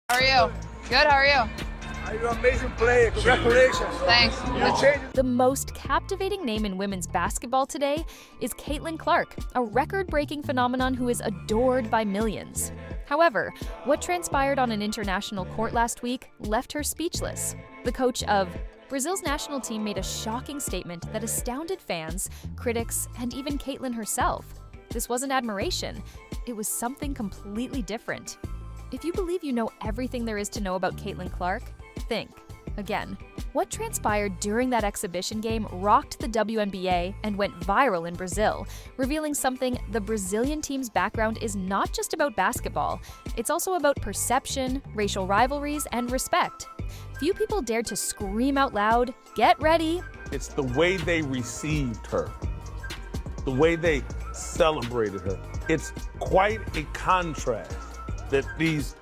How are you? Good, how are you? You're an amazing player. Congratulations. Thanks. You changed. The most captivating name in women's basketball today is Caitlin Clark, a record-breaking phenomenon who is adored by millions. However, what transpired on an international court last week left her speechless. The coach of Brazil's national team made a shocking statement that astounded fans, critics, and even Caitlin herself. This wasn't admiration, it was something completely different. If you believe you know everything there is to know about Caitlin Clark, think again. What transpired during that exhibition game rocked the WNBA and went viral in Brazil, revealing something: the Brazilian team's background is not just about basketball, it's also about perception, racial rivalries, and respect. Few people dared to scream out loud, "Get ready!" It's the way they received her, the way they celebrated her. It's quite a contrast that these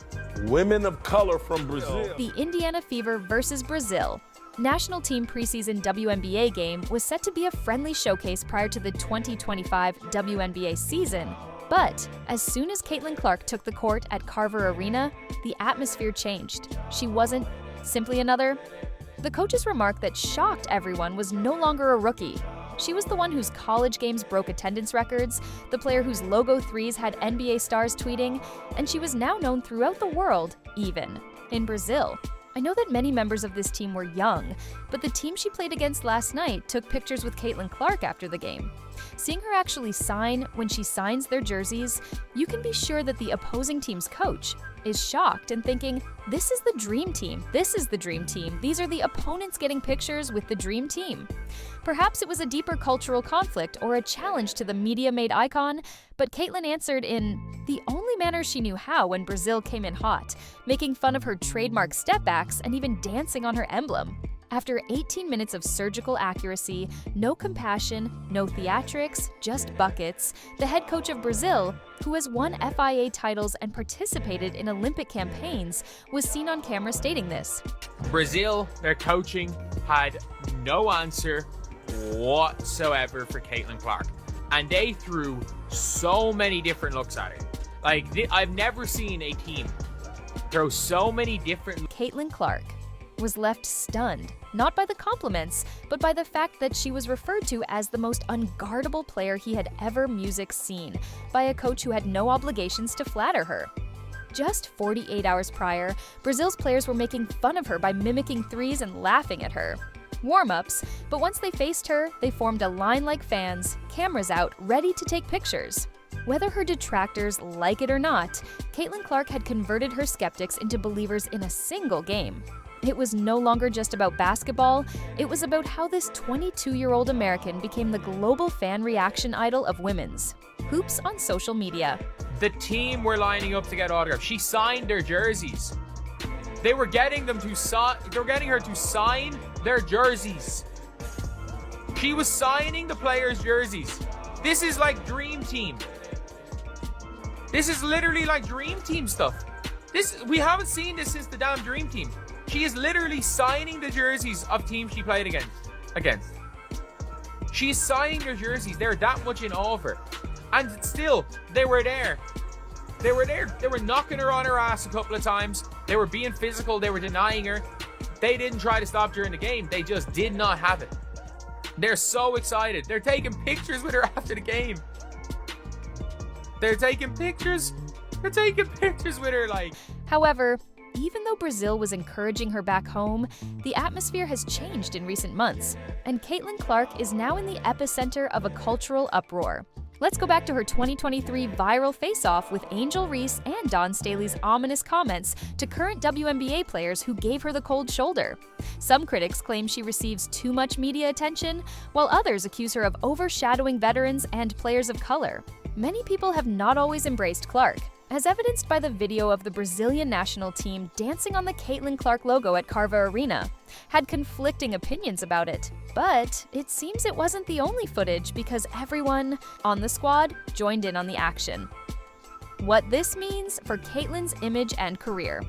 women of color from Brazil. The Indiana Fever versus Brazil national team preseason WNBA game was set to be a friendly showcase prior to the 2025 WNBA season. But as soon as Caitlin Clark took the court at Carver Arena, the atmosphere changed. She wasn't simply another. The coach's remark that shocked everyone was no longer a rookie. She was the one whose college games broke attendance records, the player whose logo threes had NBA stars tweeting, and she was now known throughout the world, even in Brazil. I know that many members of this team were young, but the team she played against last night took pictures with Caitlin Clark after the game. Seeing her actually sign when she signs their jerseys, you can be sure that the opposing team's coach is shocked and thinking, "This is the dream team. This is the dream team. These are the opponents getting pictures with the dream team." Perhaps it was a deeper cultural conflict or a challenge to the media-made icon, but Caitlin answered in the only manner she knew how when Brazil came in hot, making fun of her trademark stepbacks and even dancing on her emblem. After 18 minutes of surgical accuracy, no compassion, no theatrics, just buckets, the head coach of Brazil, who has won FIA titles and participated in Olympic campaigns, was seen on camera stating this. Brazil, their coaching had no answer whatsoever for Caitlin Clark. And they threw so many different looks at her. I've never seen a team throw so many different. Caitlin Clark was left stunned, not by the compliments, but by the fact that she was referred to as the most unguardable player he had ever seen, by a coach who had no obligations to flatter her. Just 48 hours prior, Brazil's players were making fun of her by mimicking threes and laughing at her. Warm-ups, but once they faced her, they formed a line like fans, cameras out, ready to take pictures. Whether her detractors like it or not, Caitlin Clark had converted her skeptics into believers in a single game. It was no longer just about basketball, it was about how this 22-year-old American became the global fan reaction idol of women's hoops on social media. The team were lining up to get autographs. She signed their jerseys. They were getting them to sign. They were getting her to sign their jerseys. She was signing the players' jerseys. This is like Dream Team. This is literally like Dream Team stuff. We haven't seen this since the damn Dream Team. She is literally signing the jerseys of teams she played against. She's signing their jerseys. They're that much in awe of her. And still, they were there. They were there. They were knocking her on her ass a couple of times. They were being physical. They were denying her. They didn't try to stop during the game. They just did not have it. They're so excited. They're taking pictures with her after the game. They're taking pictures. They're taking pictures with her like. However, even though Brazil was encouraging her back home, the atmosphere has changed in recent months, and Caitlin Clark is now in the epicenter of a cultural uproar. Let's go back to her 2023 viral face-off with Angel Reese and Dawn Staley's ominous comments to current WNBA players who gave her the cold shoulder. Some critics claim she receives too much media attention, while others accuse her of overshadowing veterans and players of color. Many people have not always embraced Clark, as evidenced by the video of the Brazilian national team dancing on the Caitlin Clark logo at Carver Arena, had conflicting opinions about it. But it seems it wasn't the only footage because everyone on the squad joined in on the action. What this means for Caitlin's image and career.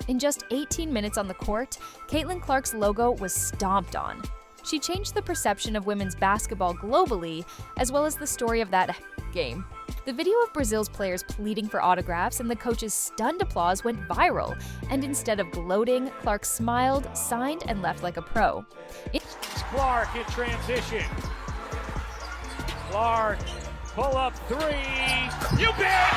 In just 18 minutes on the court, Caitlin Clark's logo was stomped on. She changed the perception of women's basketball globally, as well as the story of that game. The video of Brazil's players pleading for autographs and the coach's stunned applause went viral, and instead of gloating, Clark smiled, signed, and left like a pro. Clark in transition. Clark, pull up three. You bet!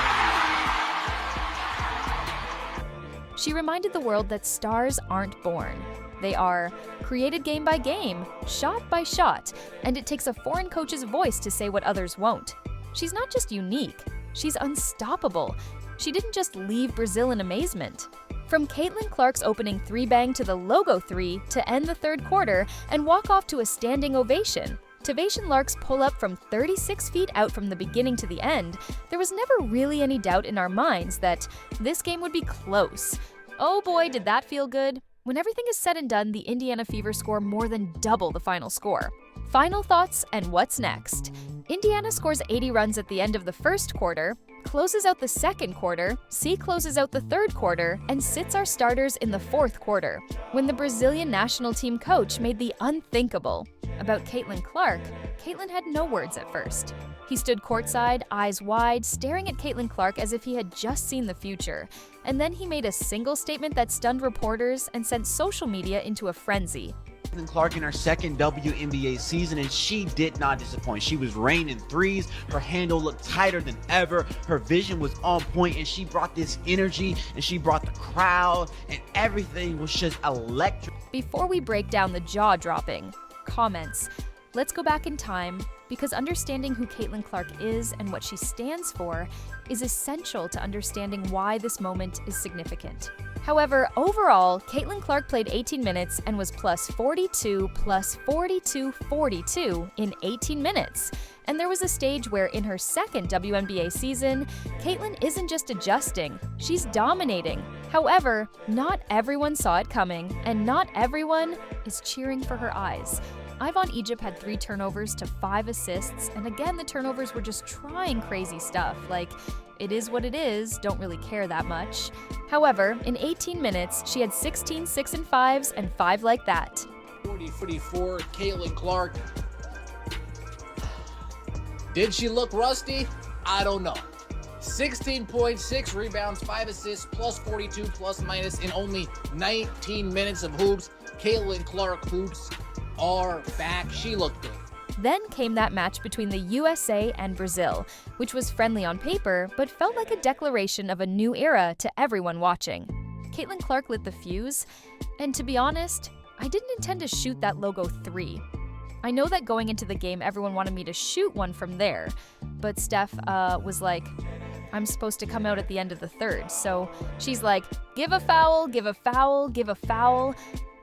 She reminded the world that stars aren't born. They are created game by game, shot by shot, and it takes a foreign coach's voice to say what others won't. She's not just unique, she's unstoppable. She didn't just leave Brazil in amazement. From Caitlin Clark's opening three-bang to the logo three to end the third quarter and walk off to a standing ovation, to Vacian Lark's pull-up from 36 feet out from the beginning to the end, there was never really any doubt in our minds that this game would be close. Oh boy, did that feel good. When everything is said and done, the Indiana Fever score more than double the final score. Final thoughts and what's next. Indiana scores 80 runs at the end of the first quarter, closes out the second quarter, closes out the third quarter, and sits our starters in the fourth quarter, when the Brazilian national team coach made the unthinkable. About Caitlin Clark, Caitlin had no words at first. He stood courtside, eyes wide, staring at Caitlin Clark as if he had just seen the future. And then he made a single statement that stunned reporters and sent social media into a frenzy. Caitlin Clark in her second WNBA season, and she did not disappoint. She was raining threes, her handle looked tighter than ever, her vision was on point, and she brought this energy, and she brought the crowd, and everything was just electric. Before we break down the jaw-dropping comments, let's go back in time, because understanding who Caitlin Clark is and what she stands for is essential to understanding why this moment is significant. However, overall, Caitlin Clark played 18 minutes and was plus 42, plus 42, 42 in 18 minutes. And there was a stage where in her second WNBA season, Caitlin isn't just adjusting, she's dominating. However, not everyone saw it coming, and not everyone is cheering for her eyes. Ivonne Egypt had 3 turnovers to 5 assists, and again, the turnovers were just trying crazy stuff, like, it is what it is, don't really care that much. However, in 18 minutes, she had 16 6 and 5s and 5 like that. 40-44, Caitlin Clark. Did she look rusty? I don't know. 16.6 rebounds, 5 assists, plus 42, plus minus in only 19 minutes of hoops. Caitlin Clark hoops are back. She looked good. Then came that match between the USA and Brazil, which was friendly on paper, but felt like a declaration of a new era to everyone watching. Caitlin Clark lit the fuse, and to be honest, I didn't intend to shoot that logo 3. I know that going into the game, everyone wanted me to shoot one from there, but Steph was like, I'm supposed to come out at the end of the third, so she's like, give a foul, give a foul, give a foul,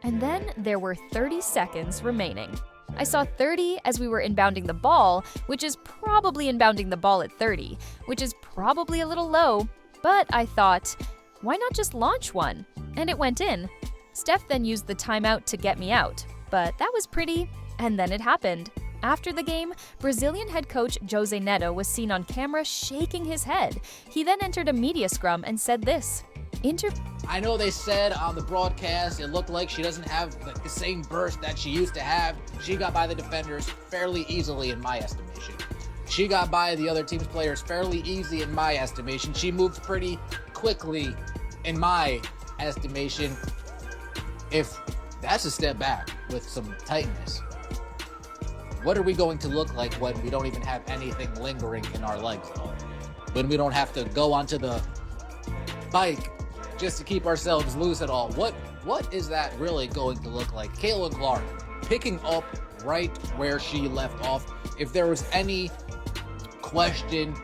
and then there were 30 seconds remaining. I saw 30 as we were inbounding the ball, which is probably inbounding the ball at 30, which is probably a little low, but I thought, why not just launch one? And it went in. Steph then used the timeout to get me out, but that was pretty, and then it happened. After the game, Brazilian head coach Jose Neto was seen on camera shaking his head. He then entered a media scrum and said this, I know they said on the broadcast it looked like she doesn't have the same burst that she used to have. She got by the defenders fairly easily in my estimation. She got by the other team's players fairly easy in my estimation. She moved pretty quickly in my estimation. If that's a step back with some tightness, what are we going to look like when we don't even have anything lingering in our legs at all? When we don't have to go onto the bike just to keep ourselves loose at all? What is that really going to look like? Caitlin Clark picking up right where she left off. If there was any question,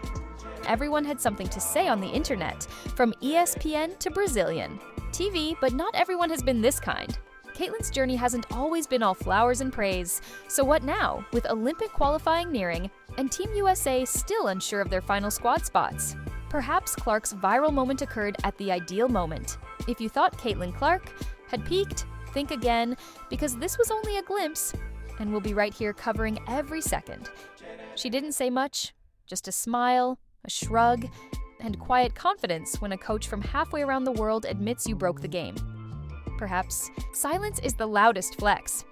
everyone had something to say on the internet, from ESPN to Brazilian TV, but not everyone has been this kind. Caitlin's journey hasn't always been all flowers and praise. So what now, with Olympic qualifying nearing and Team USA still unsure of their final squad spots? Perhaps Clark's viral moment occurred at the ideal moment. If you thought Caitlin Clark had peaked, think again, because this was only a glimpse, and we'll be right here covering every second. She didn't say much, just a smile, a shrug, and quiet confidence when a coach from halfway around the world admits you broke the game. Perhaps silence is the loudest flex.